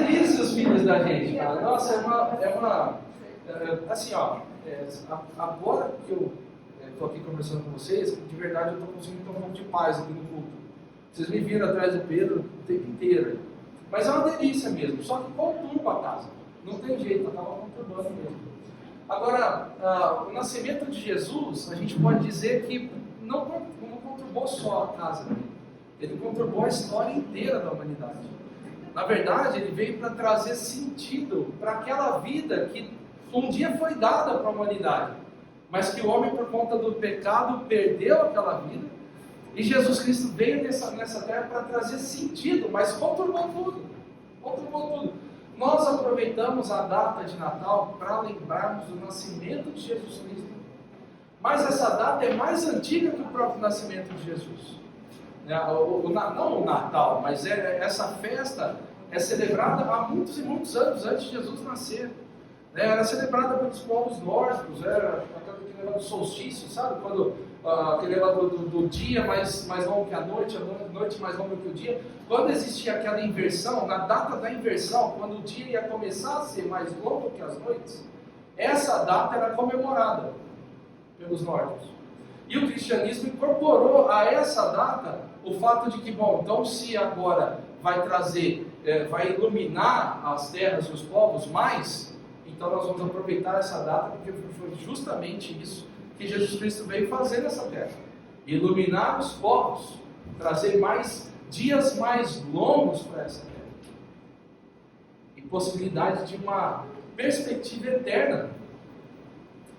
delícia os filhos da gente, cara. Nossa, assim, ó, agora que eu estou aqui conversando com vocês, de verdade eu estou conseguindo ter um pouco de paz aqui no culto. Vocês me viram atrás do Pedro o tempo inteiro. Mas é uma delícia mesmo, só que conturba a casa. Não tem jeito, eu estava conturbando mesmo. Agora, o nascimento de Jesus, a gente pode dizer que não conturbou só a casa dele. Ele conturbou a história inteira da humanidade. Na verdade, ele veio para trazer sentido para aquela vida que um dia foi dada para a humanidade, mas que o homem, por conta do pecado, perdeu aquela vida. E Jesus Cristo veio nessa terra para trazer sentido, mas conturbou tudo. Conturbou tudo. Nós aproveitamos a data de Natal para lembrarmos do nascimento de Jesus Cristo. Mas essa data é mais antiga que o próprio nascimento de Jesus. Não o Natal, mas essa festa é celebrada há muitos e muitos anos antes de Jesus nascer. Era celebrada pelos povos nórdicos, era aquele negócio do solstício, sabe? Aquele negócio do dia mais longo que a noite mais longa que o dia. Quando existia aquela inversão, na data da inversão, quando o dia ia começar a ser mais longo que as noites, essa data era comemorada pelos nórdicos. E o cristianismo incorporou a essa data o fato de que, então se agora vai trazer, vai iluminar as terras e os povos mais, então nós vamos aproveitar essa data, porque foi justamente isso que Jesus Cristo veio fazer nessa terra. Iluminar os povos, trazer dias mais longos para essa terra. E possibilidade de uma perspectiva eterna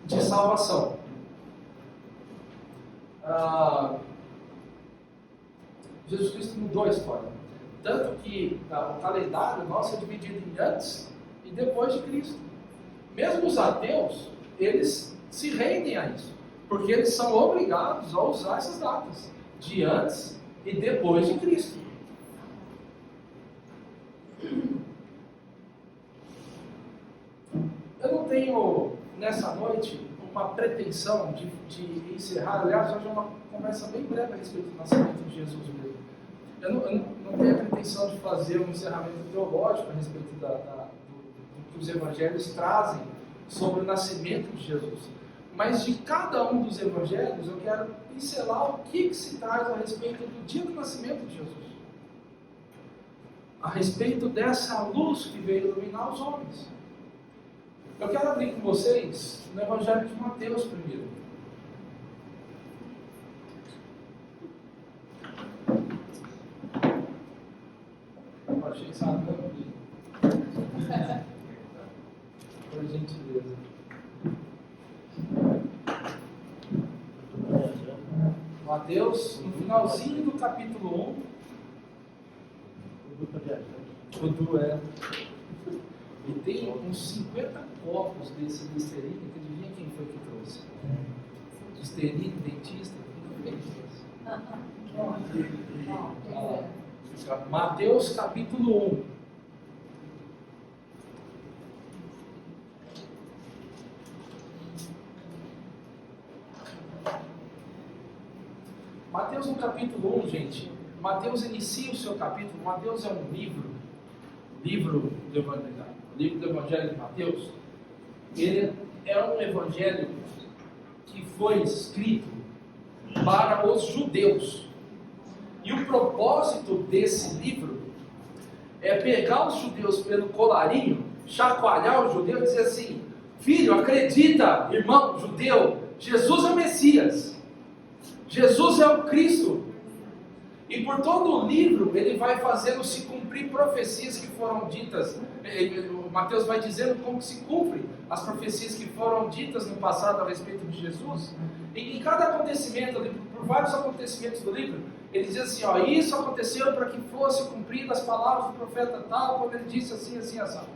de salvação. Jesus Cristo mudou a história. Tanto que o calendário nosso é dividido em antes e depois de Cristo. Mesmo os ateus, eles se rendem a isso, porque eles são obrigados a usar essas datas, de antes e depois de Cristo. Eu não tenho, nessa noite, uma pretensão de encerrar. Aliás, hoje é uma conversa bem breve a respeito do nascimento de Jesus mesmo. Eu não tenho a pretensão de fazer um encerramento teológico a respeito do que os evangelhos trazem sobre o nascimento de Jesus. Mas de cada um dos evangelhos eu quero pincelar o que se traz a respeito do dia do nascimento de Jesus. A respeito dessa luz que veio iluminar os homens. Eu quero abrir com vocês no Evangelho de Mateus primeiro. Eu achei que sabe, por gentileza. Mateus, no finalzinho do capítulo 1. O Du é. E tem uns 50 copos desse Listerine, que adivinha quem foi que trouxe? Listerine, dentista, quem trouxe? Mateus capítulo 1. Mateus no capítulo 1, gente. Mateus inicia o seu capítulo. Mateus é um livro do Evangelho de Mateus. Ele é um evangelho que foi escrito para os judeus. E o propósito desse livro é pegar os judeus pelo colarinho, chacoalhar o judeu e dizer assim: filho, acredita, irmão judeu, Jesus é o Messias, Jesus é o Cristo. E por todo o livro ele vai fazendo se cumprir profecias que foram ditas. Mateus vai dizendo como se cumprem as profecias que foram ditas no passado a respeito de Jesus. E em cada acontecimento, por vários acontecimentos do livro, ele diz assim: isso aconteceu para que fosse cumprida as palavras do profeta tal, quando ele disse assim, assim, assim.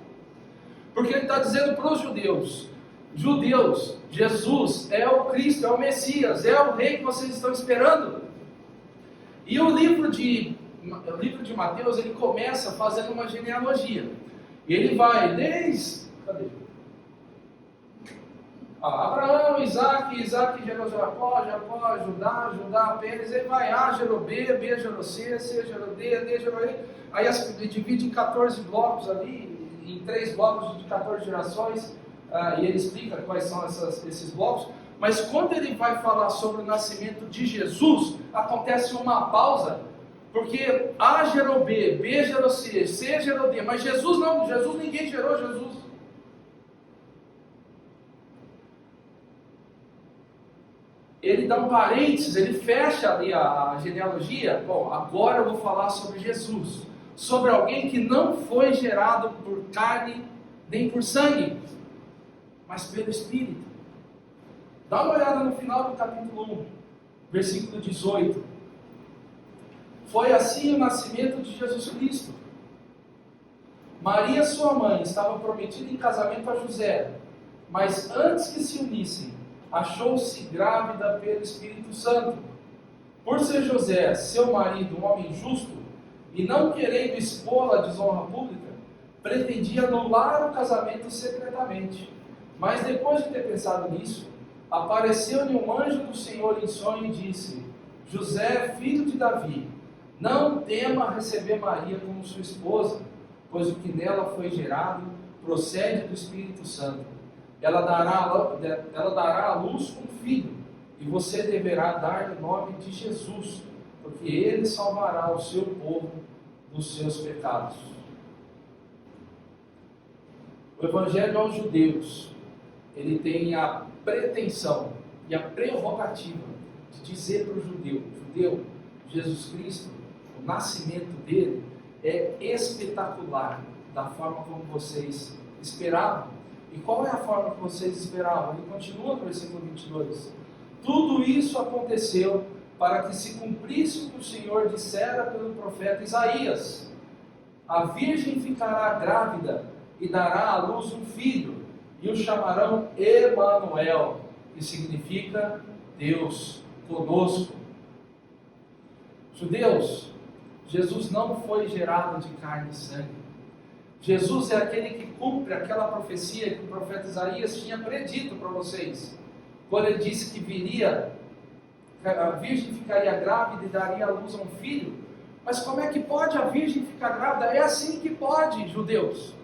Porque ele está dizendo para os judeus: Jesus é o Cristo, é o Messias, é o Rei que vocês estão esperando. E o livro de Mateus, ele começa fazendo uma genealogia. E ele vai desde... Cadê? Abraão, Isaac gerou Jacó, Judá, Pérez. Ele vai A, gerou B, B gerou C, C gerou D, D gerou E. aí divide em 14 blocos ali, em 3 blocos de 14 gerações, e ele explica quais são esses blocos. Mas quando ele vai falar sobre o nascimento de Jesus, acontece uma pausa, porque A gerou B, B gerou C, C gerou D, mas Jesus não, Jesus ninguém gerou Jesus. Ele dá um parênteses, ele fecha ali a genealogia. Bom, agora eu vou falar sobre Jesus, sobre alguém que não foi gerado por carne nem por sangue, mas pelo Espírito. Dá uma olhada no final do capítulo 1, versículo 18. Foi assim o nascimento de Jesus Cristo. Maria, sua mãe, estava prometida em casamento a José, mas antes que se unissem, achou-se grávida pelo Espírito Santo. Por ser José, seu marido, um homem justo, e não querendo expô-la à desonra pública, pretendia anular o casamento secretamente. Mas depois de ter pensado nisso, apareceu-lhe um anjo do Senhor em sonho e disse: José, filho de Davi, não tema receber Maria como sua esposa, pois o que nela foi gerado procede do Espírito Santo. Ela dará à luz um filho, e você deverá dar-lhe o nome de Jesus, porque ele salvará o seu povo dos seus pecados. O Evangelho aos judeus, ele tem a pretensão e a prerrogativa de dizer para o judeu, Jesus Cristo, o nascimento dele é espetacular, da forma como vocês esperavam. E qual é a forma que vocês esperavam? Ele continua no versículo 22. Tudo isso aconteceu para que se cumprisse o que o Senhor dissera pelo profeta Isaías: a virgem ficará grávida e dará à luz um filho, e o chamarão Emanuel, que significa Deus conosco. Judeus, Jesus não foi gerado de carne e sangue. Jesus é aquele que cumpre aquela profecia que o profeta Isaías tinha predito para vocês, quando ele disse que viria, a virgem ficaria grávida e daria à luz a um filho. Mas como é que pode a virgem ficar grávida? É assim que pode, judeus.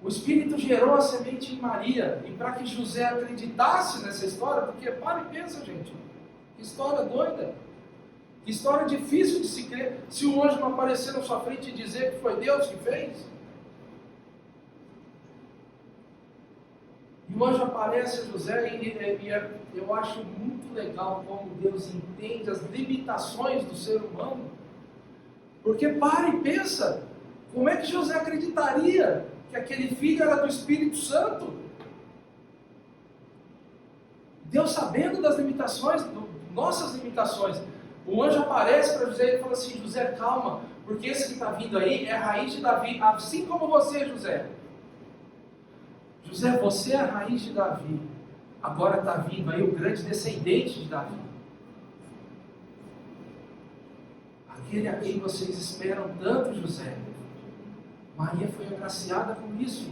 O Espírito gerou a semente em Maria, e para que José acreditasse nessa história, porque para e pensa, gente, que história doida. Que história difícil de se crer, se o anjo não aparecer na sua frente e dizer que foi Deus que fez. E o anjo aparece a José, e eu acho muito legal como Deus entende as limitações do ser humano. Porque para e pensa, como é que José acreditaria que aquele filho era do Espírito Santo? Deus, sabendo das limitações, nossas limitações, o anjo aparece para José e fala assim: José, calma, porque esse que está vindo aí é a raiz de Davi, assim como você, José. José, você é a raiz de Davi. Agora está vindo aí o grande descendente de Davi. Aquele a quem vocês esperam tanto, José. Maria foi agraciada com isso.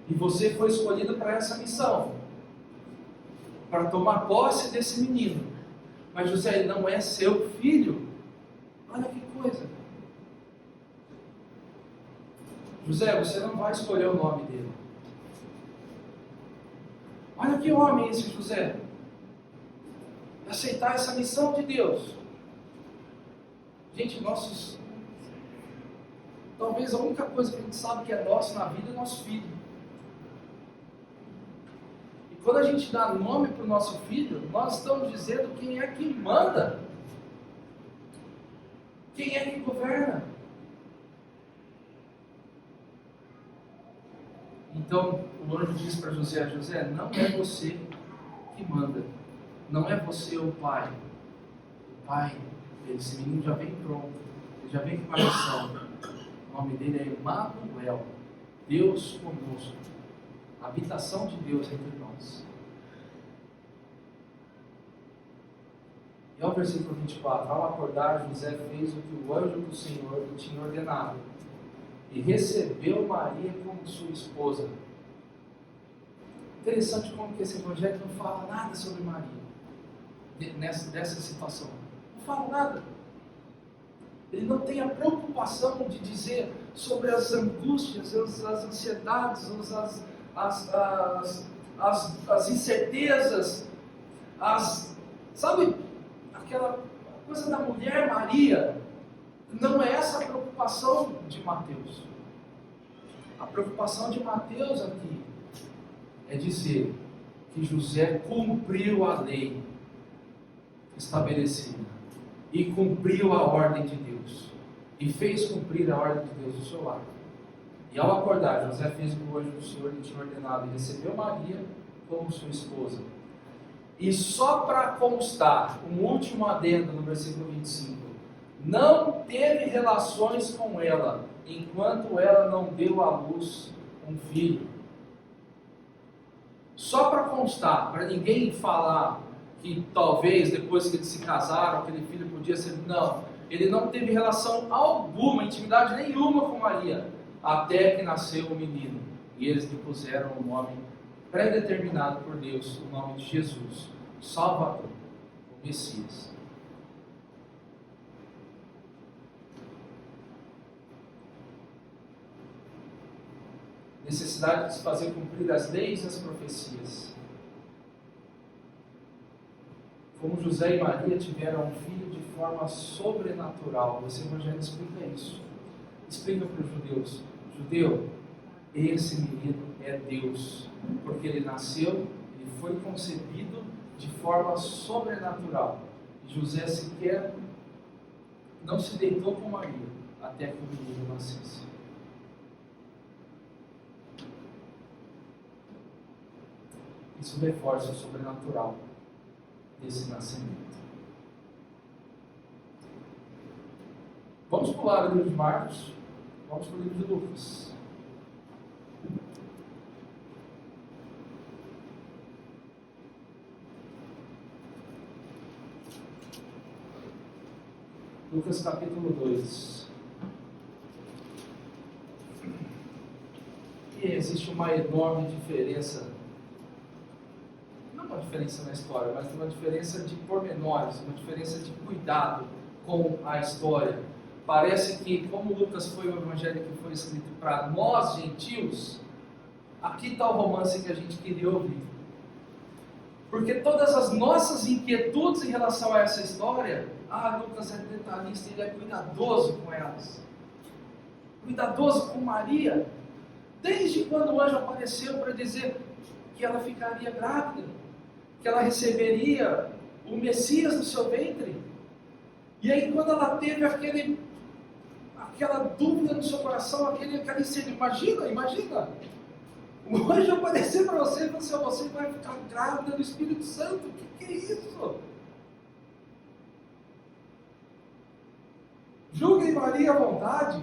E você foi escolhido para essa missão, para tomar posse desse menino. Mas José, ele não é seu filho. Olha que coisa. José, você não vai escolher o nome dele. Olha que homem esse José. Aceitar essa missão de Deus. Gente, talvez a única coisa que a gente sabe que é nosso na vida é nosso filho. Quando a gente dá nome para o nosso filho, nós estamos dizendo quem é que manda, quem é que governa. Então o anjo diz para José: José, não é você que manda, não é você o pai. O pai, esse menino já vem pronto, ele já vem com uma missão. O nome dele é Emanuel, Deus conosco. A habitação de Deus entre nós. E ao versículo 24: ao acordar, José fez o que o anjo do Senhor lhe tinha ordenado, e recebeu Maria como sua esposa. Interessante como que esse evangelho não fala nada sobre Maria, dessa situação. Não fala nada. Ele não tem a preocupação de dizer sobre as angústias, as ansiedades, as incertezas, sabe, aquela coisa da mulher Maria. Não é essa a preocupação de Mateus. A preocupação de Mateus aqui é dizer que José cumpriu a lei estabelecida e cumpriu a ordem de Deus e fez cumprir a ordem de Deus do seu lado. E ao acordar, José fez o que o anjo do Senhor lhe tinha ordenado e recebeu Maria como sua esposa. E só para constar, um último adendo no versículo 25: não teve relações com ela enquanto ela não deu à luz um filho. Só para constar, para ninguém falar que talvez depois que eles se casaram, aquele filho podia ser. Não, ele não teve relação alguma, intimidade nenhuma com Maria, até que nasceu o menino. E eles lhe puseram o nome pré-determinado por Deus, o nome de Jesus, o Salvador, o Messias. Necessidade de se fazer cumprir as leis e as profecias. Como José e Maria tiveram um filho de forma sobrenatural. Esse evangelho explica isso. Explica para os judeus: judeu, esse menino é Deus, porque ele nasceu, ele foi concebido de forma sobrenatural. E José sequer não se deitou com Maria até que o menino nascesse. Isso reforça o sobrenatural desse nascimento. Vamos pular o livro de Marcos, vamos para o livro de Lucas. Lucas capítulo 2. E existe uma enorme diferença. Não uma diferença na história, mas uma diferença de pormenores, uma diferença de cuidado com a história. Parece que, como Lucas foi o evangelho que foi escrito para nós gentios, aqui está o romance que a gente queria ouvir. Porque todas as nossas inquietudes em relação a essa história, Lucas é detalhista, ele é cuidadoso com elas. Cuidadoso com Maria, desde quando o anjo apareceu para dizer que ela ficaria grávida, que ela receberia o Messias no seu ventre. E aí quando ela teve aquela dúvida no seu coração, aquela incerteza, imagina, o anjo aparecer para você e falar: você vai ficar grávida do Espírito Santo. O que é isso? Julguem Maria à vontade.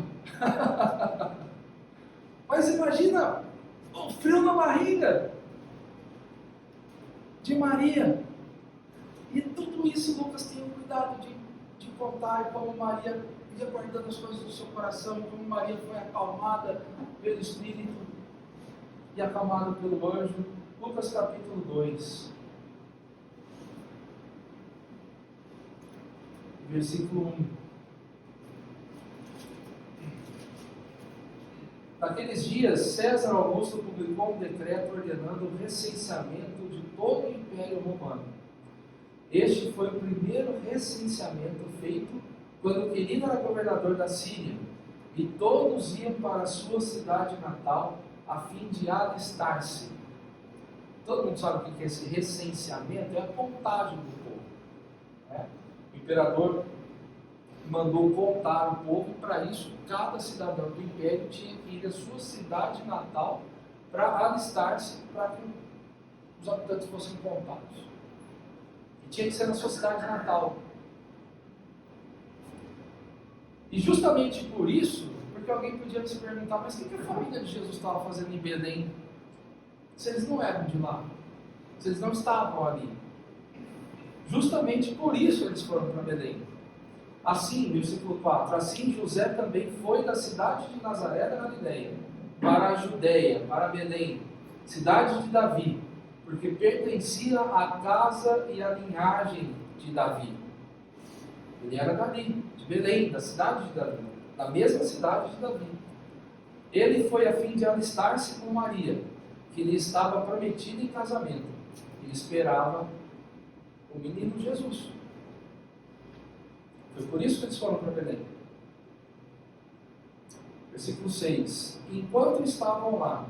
Mas imagina o frio na barriga de Maria. E tudo isso Lucas tem o cuidado de contar, como Maria ia guardando as coisas do seu coração, como Maria foi acalmada pelo Espírito e acalmada pelo anjo. Lucas capítulo 2, versículo 1. Naqueles dias, César Augusto publicou um decreto ordenando o recenseamento de todo o Império Romano. Este foi o primeiro recenseamento feito quando Quirino era governador da Síria, e todos iam para a sua cidade natal a fim de alistar-se. Todo mundo sabe o que é esse recenseamento? É a contagem do povo. Né? O imperador mandou contar o povo, e para isso cada cidadão do império tinha que ir à sua cidade natal para alistar-se, para que os habitantes fossem contados. E tinha que ser na sua cidade natal. E justamente por isso, porque alguém podia se perguntar: mas o que a família de Jesus estava fazendo em Belém? Se eles não eram de lá, se eles não estavam ali. Justamente por isso eles foram para Belém. Assim, versículo 4, assim José também foi da cidade de Nazaré da Galileia para a Judéia, para Belém, cidade de Davi, porque pertencia à casa e à linhagem de Davi. Ele era dali, de Belém, da cidade de Davi, da mesma cidade de Davi. Ele foi a fim de alistar-se com Maria, que lhe estava prometida em casamento, e esperava o menino Jesus. Foi por isso que eles foram para Belém. Versículo 6. Enquanto estavam lá,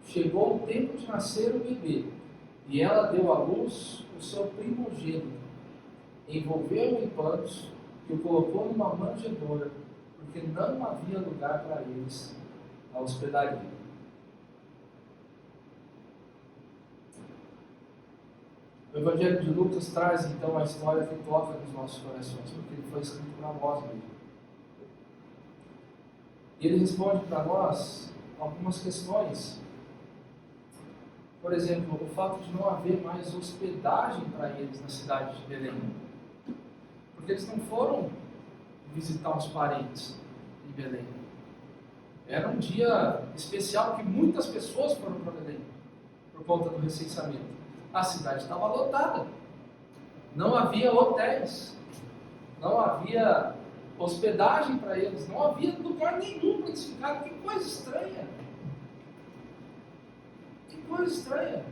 chegou o tempo de nascer o bebê, e ela deu à luz o seu primogênito. Envolveu-o em panos e o colocou numa manjedoura, porque não havia lugar para eles na hospedaria. O Evangelho de Lucas traz então a história que toca nos nossos corações, porque ele foi escrito para nós mesmo. E ele responde para nós algumas questões. Por exemplo, o fato de não haver mais hospedagem para eles na cidade de Belém. Porque eles não foram visitar os parentes em Belém. Era um dia especial que muitas pessoas foram para Belém, por conta do recenseamento. A cidade estava lotada. Não havia hotéis. Não havia hospedagem para eles. Não havia lugar nenhum para eles ficarem. Que coisa estranha. Que coisa estranha.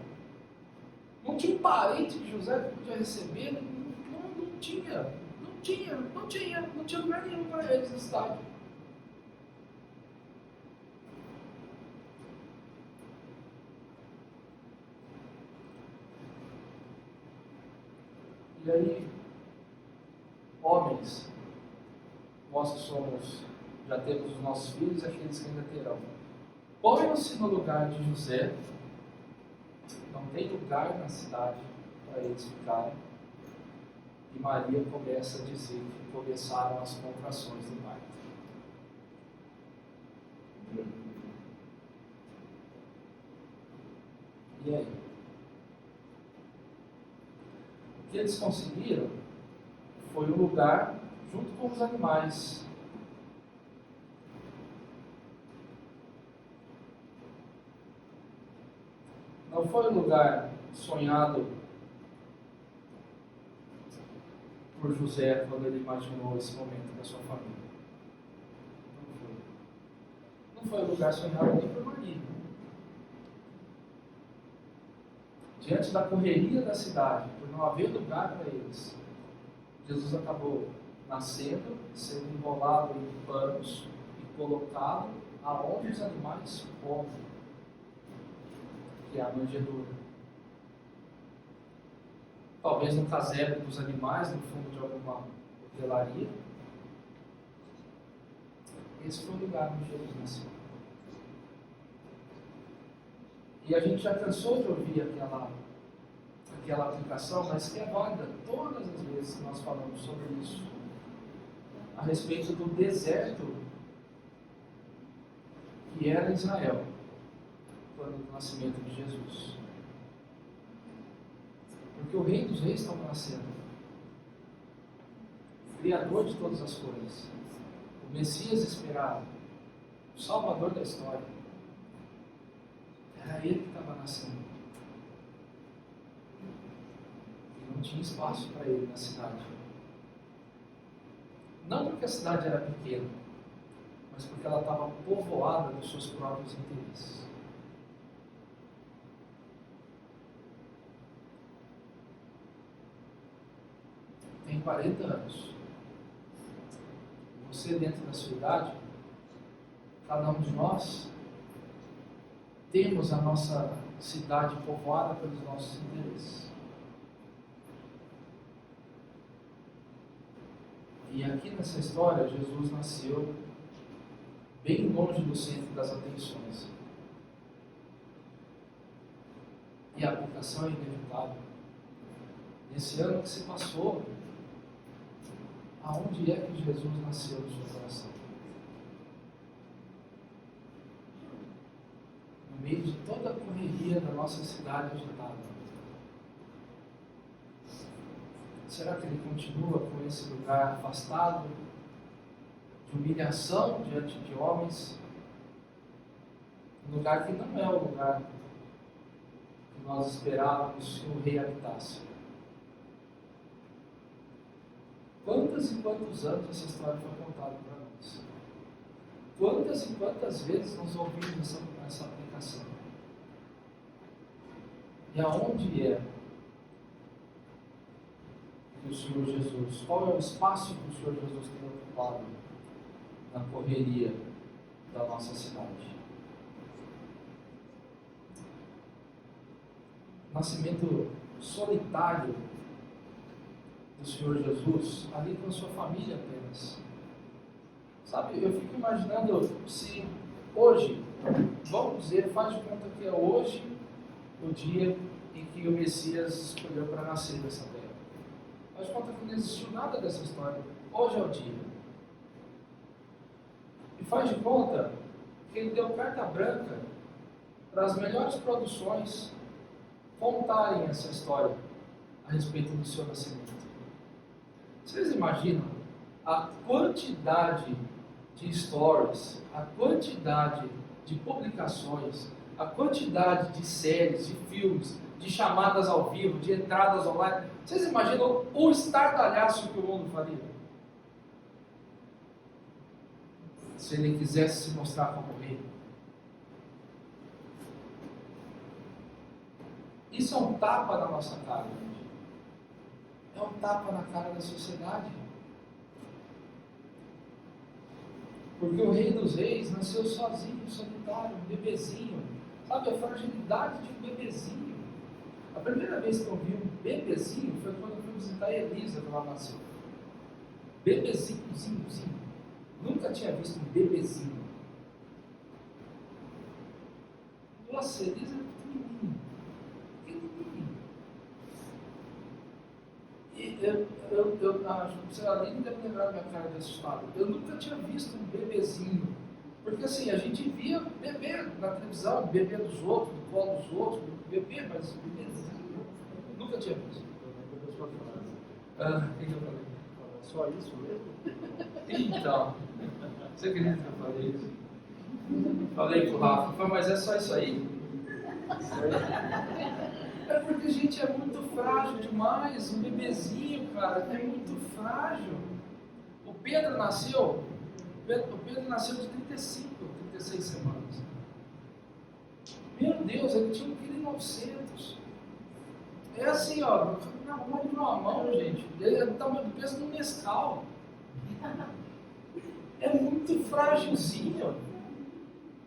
Não tinha um parente de José que podia receber. Não tinha lugar nenhum para eles na cidade. E aí, homens, nós que somos, já temos os nossos filhos e aqueles que ainda terão, ponham-se no lugar de José. Não tem lugar na cidade para eles ficarem. E Maria começa a dizer que começaram as contrações do parto. E aí? O que eles conseguiram foi um lugar junto com os animais. Não foi um lugar sonhado por José quando ele imaginou esse momento da sua família. Não foi um lugar sonhado nem por Maria. Diante da correria da cidade, por não haver lugar para eles, Jesus acabou nascendo, sendo enrolado em panos e colocado aonde os animais comem, que é a manjedoura. Talvez no casebre dos animais, no fundo de alguma hotelaria. Esse foi o lugar onde Jesus nasceu. E a gente já cansou de ouvir aquela aplicação, mas que é válida todas as vezes que nós falamos sobre isso, a respeito do deserto que era Israel, quando do nascimento de Jesus. Porque o Rei dos Reis estava nascendo, o Criador de todas as coisas, o Messias esperado, o Salvador da história. Era ele que estava nascendo. E não tinha espaço para ele na cidade. Não porque a cidade era pequena, mas porque ela estava povoada dos seus próprios interesses. Tem 40 anos. Você dentro da sua idade, cada um de nós, temos a nossa cidade povoada pelos nossos interesses. E aqui nessa história, Jesus nasceu bem longe do centro das atenções. E a aplicação é inevitável. Nesse ano que se passou, aonde é que Jesus nasceu no seu coração? No meio de toda a correria da nossa cidade agitada. Será que ele continua com esse lugar afastado, de humilhação diante de homens? Um lugar que não é o lugar que nós esperávamos que o rei habitasse. Quantos e quantos anos essa história foi contada para nós? Quantas e quantas vezes nós ouvimos essa aplicação? E aonde é que o Senhor Jesus, qual é o espaço que o Senhor Jesus tem ocupado na correria da nossa cidade? Nascimento solitário do Senhor Jesus, ali com a sua família apenas. Sabe, eu fico imaginando se hoje, vamos dizer, faz de conta que é hoje o dia em que o Messias escolheu para nascer nessa terra. Faz de conta que não existiu nada dessa história. Hoje é o dia. E faz de conta que ele deu carta branca para as melhores produções contarem essa história a respeito do seu nascimento. Vocês imaginam a quantidade de stories, a quantidade de publicações, a quantidade de séries, de filmes, de chamadas ao vivo, de entradas online? Vocês imaginam o estardalhaço que o mundo faria? Se ele quisesse se mostrar como rei. Isso é um tapa na nossa cara, gente. É um tapa na cara da sociedade. Porque o Rei dos Reis nasceu sozinho, solitário, um bebezinho. Sabe, a fragilidade de um bebezinho. A primeira vez que eu vi um bebezinho foi quando eu fui visitar a Elisa, quando ela nasceu. Bebezinhozinho. Nunca tinha visto um bebezinho. Nossa, Elisa é pequenininho. E você nem deve lembrar da minha cara de assustado. Eu nunca tinha visto um bebezinho. Porque assim, a gente via bebê na televisão, bebê dos outros, do colo dos outros, bebê, mas bebezinho. Eu nunca tinha visto. O que eu falei? Só isso mesmo? Então, você acredita que eu falei isso? Falei pro Rafa, mas é só isso aí? É porque a gente é muito frágil demais. Um bebezinho, cara, é muito frágil. O Pedro nasceu de 35, 36 semanas. Meu Deus, ele tinha 1,9 kg. É assim, ó, na mão de uma mão, gente. Ele é do tamanho do peso de um Nescau. É muito frágilzinho.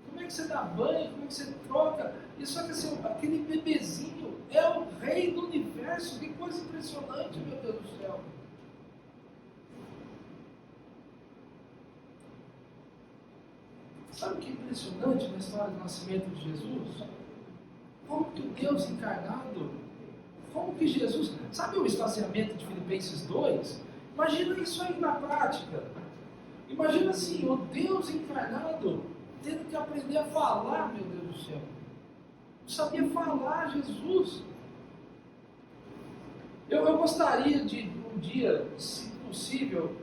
Como é que você dá banho? Como é que você troca? E só que assim, aquele bebezinho é o rei do universo. Que coisa impressionante, meu Deus do céu. Sabe o que é impressionante na história do nascimento de Jesus? Como que Deus encarnado, como que Jesus, sabe o esvaziamento de Filipenses 2? Imagina isso aí na prática. Imagina assim, o Deus encarnado tendo que aprender a falar, meu Deus do céu. Não sabia falar, Jesus. Eu gostaria de, um dia, se possível,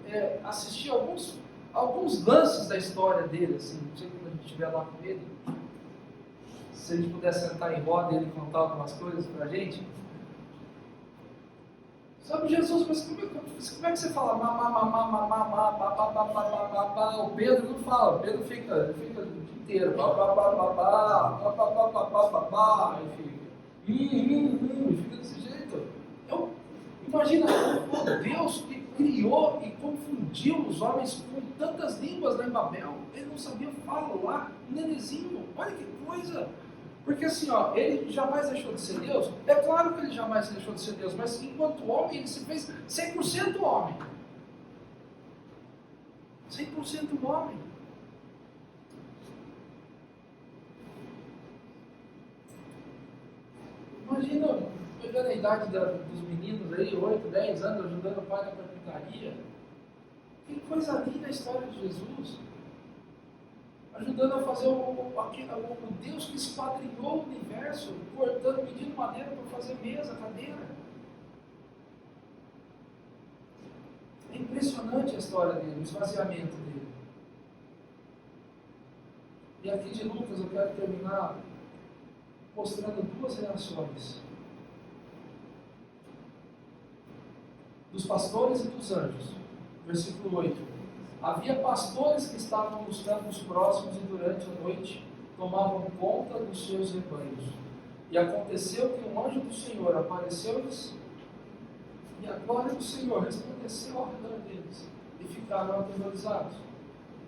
assistir alguns lances da história dele, assim, não sei quando a gente estiver lá com ele. Se a gente puder sentar em roda e ele contar algumas coisas pra gente. Sabe, Jesus, mas como é que você fala? O Pedro não fala, o Pedro fica o dia inteiro. E fica desse jeito. Imagina o Deus que criou e confundiu os homens com tantas línguas lá em Babel. Ele não sabia falar, um nenezinho. Olha que coisa. Porque assim, ó, ele jamais deixou de ser Deus. É claro que ele jamais deixou de ser Deus, mas enquanto homem, ele se fez 100% homem. 100% homem. Imagina, pegando a idade dos meninos aí, 8, 10 anos, ajudando o pai na carpintaria. Que coisa linda a história de Jesus. Ajudando a fazer o Deus que esquadrinhou o universo, cortando, pedindo madeira para fazer mesa, cadeira. É impressionante a história dele, o esvaziamento dele. E aqui de Lucas eu quero terminar mostrando duas reações dos pastores e dos anjos Versículo 8. Havia pastores que estavam nos campos próximos e durante a noite tomavam conta dos seus rebanhos. E aconteceu que um anjo do Senhor apareceu-lhes e a glória do Senhor resplandeceu ao redor deles e ficaram aterrorizados.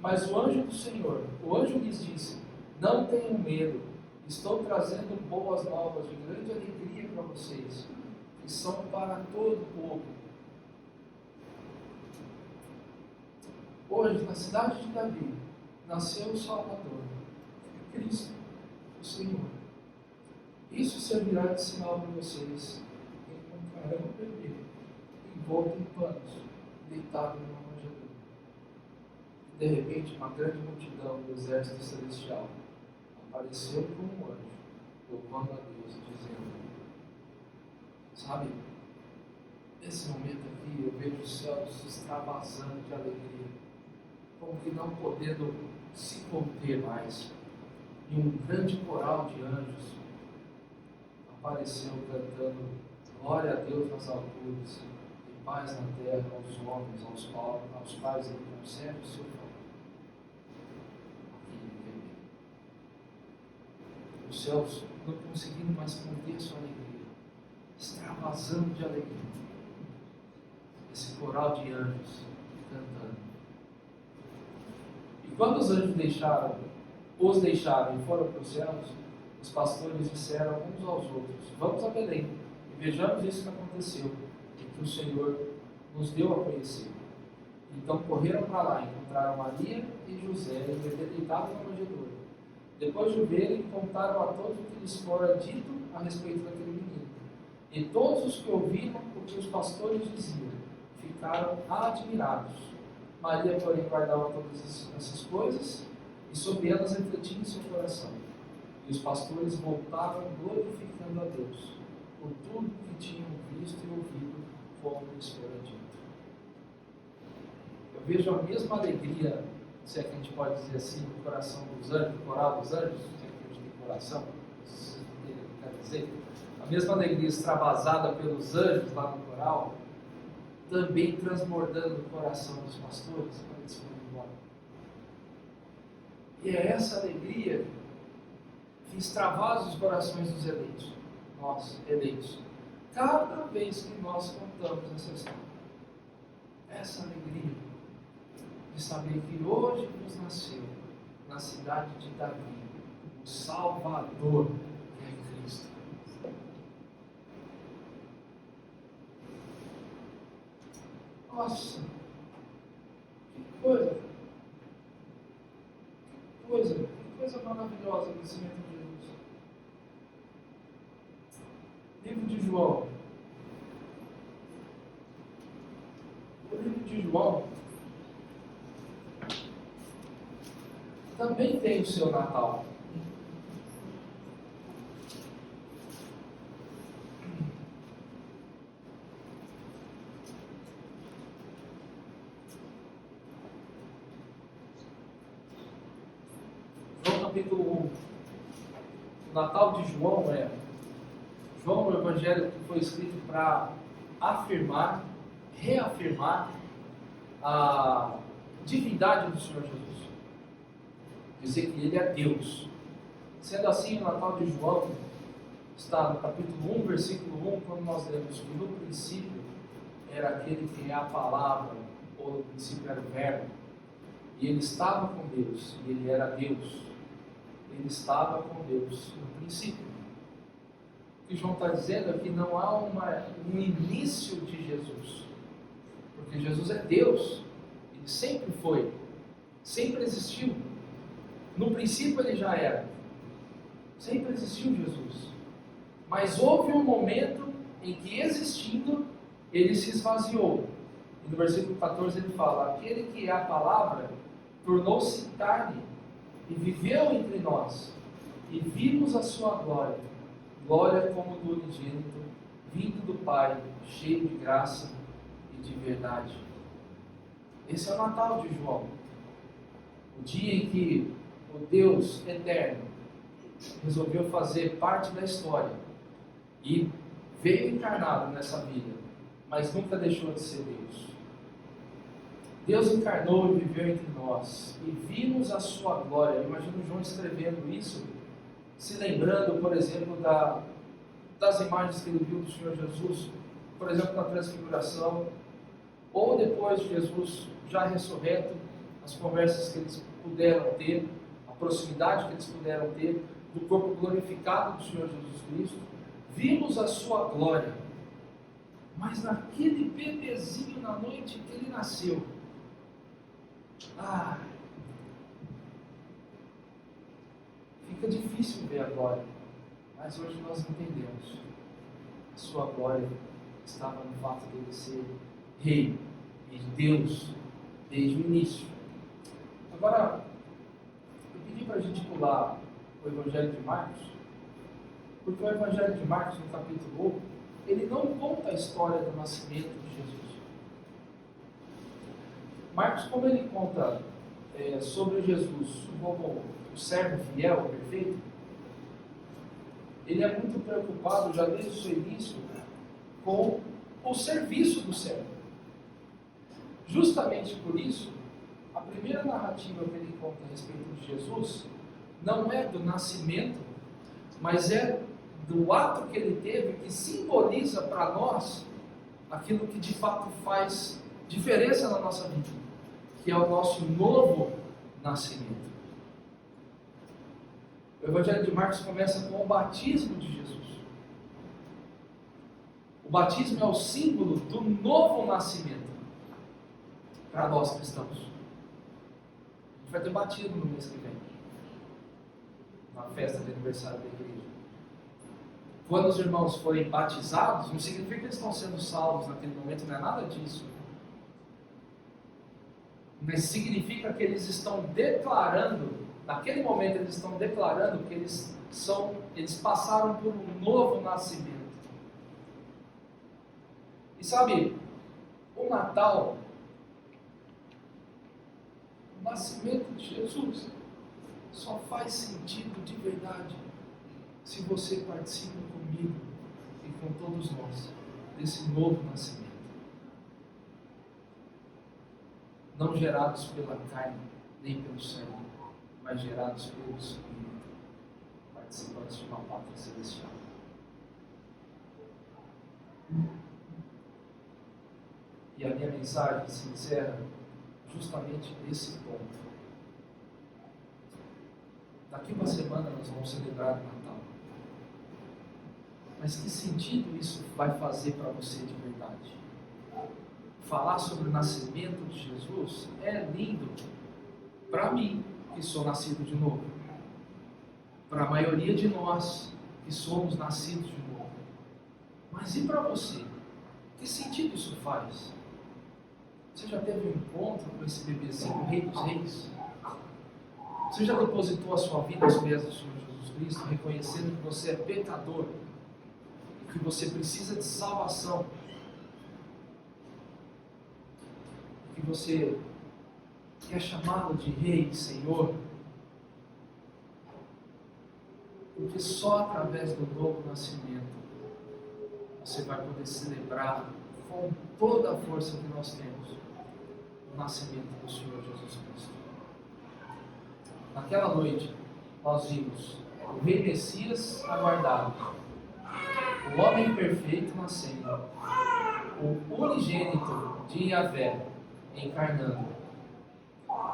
Mas o anjo do Senhor, o anjo lhes disse: não tenham medo, estou trazendo boas novas de grande alegria para vocês, que são para todo o povo. Hoje, na cidade de Davi, nasceu o Salvador, Cristo, o Senhor. Isso servirá de sinal para vocês. Encontrarão um bebê envolto em panos, deitado numa manjedoura. De repente, uma grande multidão do exército celestial apareceu como um anjo, louvando a Deus, dizendo: sabe, nesse momento aqui eu vejo os céus se extravasando de alegria, como que não podendo se conter mais. E um grande coral de anjos apareceu cantando glória a Deus nas alturas e paz na terra aos homens, aos quais ele concede o seu favor. Os céus não conseguindo mais conter sua alegria, extravasando de alegria. Esse coral de anjos cantando. E quando os anjos os deixaram e foram para os céus, os pastores disseram uns aos outros: vamos a Belém e vejamos isso que aconteceu e que o Senhor nos deu a conhecer. Então correram para lá, encontraram Maria e José e o bebê deitado na manjedoura. Depois de o verem, contaram a todos o que lhes fora dito a respeito daquele menino. E todos os que ouviram o que os pastores diziam ficaram admirados. Maria, porém, guardava todas essas coisas e sobre elas refletia em seu coração. E os pastores voltavam glorificando a Deus por tudo que tinham visto e ouvido, como lhes fora dito. Eu vejo a mesma alegria, se é que a gente pode dizer assim, no coração dos anjos, no coral dos anjos, se é que a gente tem coração, vocês entendem o que eu quero dizer? A mesma alegria extravasada pelos anjos lá no coral, também transbordando no coração dos pastores quando eles foram embora. E é essa alegria que extravasa os corações dos eleitos, nós, eleitos, cada vez que nós contamos essa história. Essa alegria de saber que hoje nos nasceu, na cidade de Davi, o Salvador, que é Cristo. Nossa, que coisa maravilhosa o nascimento de Jesus. Livro de João. O livro de João também tem o seu Natal. João capítulo 1. O Natal de João é o evangelho que foi escrito para reafirmar a divindade do Senhor Jesus. Dizer que Ele é Deus. Sendo assim, o Natal de João está no capítulo 1, versículo 1, quando nós lemos que no princípio era aquele que é a palavra, ou no princípio era o verbo, e Ele estava com Deus, e Ele era Deus. Ele estava com Deus no princípio. O que João está dizendo é que não há um início de Jesus, porque Jesus é Deus, Ele sempre foi, sempre existiu. No princípio Ele já era, sempre existiu Jesus, mas houve um momento em que, existindo, Ele se esvaziou. E no versículo 14 ele fala: aquele que é a palavra tornou-se carne e viveu entre nós, e vimos a sua glória, glória como do unigênito, vindo do Pai, cheio de graça e de verdade. Esse é o Natal de João, o dia em que o Deus eterno resolveu fazer parte da história e veio encarnado nessa vida, mas nunca deixou de ser Deus. Deus encarnou e viveu entre nós, e vimos a sua glória. Eu imagino João escrevendo isso, se lembrando, por exemplo, das imagens que ele viu do Senhor Jesus, por exemplo, na transfiguração, ou depois de Jesus já ressurreto, as conversas que eles puderam ter, a proximidade que eles puderam ter do corpo glorificado do Senhor Jesus Cristo. Vimos a sua glória, mas naquele bebezinho na noite que ele nasceu, fica difícil ver a glória, mas hoje nós entendemos. A sua glória estava no fato de ele ser rei e Deus desde o início. Agora, eu pedi para a gente pular o Evangelho de Marcos, porque o Evangelho de Marcos, no capítulo 1, ele não conta a história do nascimento de Jesus. Marcos, como ele conta sobre Jesus como o servo fiel, perfeito, ele é muito preocupado, já desde o seu início, com o serviço do servo. Justamente por isso, a primeira narrativa que ele conta a respeito de Jesus não é do nascimento, mas é do ato que ele teve, que simboliza para nós aquilo que de fato faz diferença na nossa vida, que é o nosso novo nascimento. O Evangelho de Marcos começa com o batismo de Jesus. O batismo é o símbolo do novo nascimento para nós cristãos. A gente vai ter batismo no mês que vem, na festa de aniversário da igreja. Quando os irmãos forem batizados, não significa que eles estão sendo salvos naquele momento, não é nada disso. Mas significa que eles estão declarando, naquele momento eles estão declarando que eles passaram por um novo nascimento. E sabe, o Natal, o nascimento de Jesus, só faz sentido de verdade se você participa comigo e com todos nós desse novo nascimento. Não gerados pela carne, nem pelo sangue, mas gerados pelo Espírito, participantes de uma pátria celestial. E a minha mensagem se encerra justamente nesse ponto. Daqui uma semana nós vamos celebrar o Natal. Mas que sentido isso vai fazer para você de verdade? Falar sobre o nascimento de Jesus é lindo para mim, que sou nascido de novo. Para a maioria de nós que somos nascidos de novo. Mas e para você? Que sentido isso faz? Você já teve um encontro com esse bebezinho, o Rei dos Reis? Você já depositou a sua vida aos pés do Senhor Jesus Cristo, reconhecendo que você é pecador e que você precisa de salvação? Que você quer chamá-lo de Rei e Senhor? Porque só através do novo nascimento você vai poder celebrar com toda a força que nós temos o nascimento do Senhor Jesus Cristo. Naquela noite, nós vimos o Rei Messias aguardado, o homem perfeito nascendo, o unigênito de Yahvé encarnando,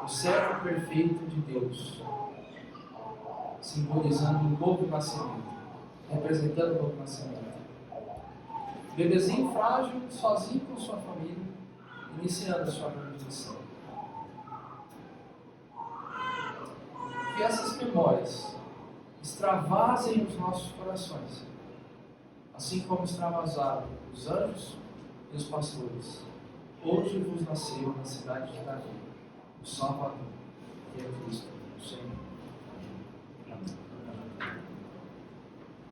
o servo perfeito de Deus, simbolizando o novo nascimento, representando o novo nascimento. Bebezinho frágil, sozinho com sua família, iniciando a sua grande missão. Que essas memórias extravasem os nossos corações, assim como extravasaram os anjos e os pastores. Hoje vos nasceu na cidade de Davi o Salvador, que é Cristo, o Senhor.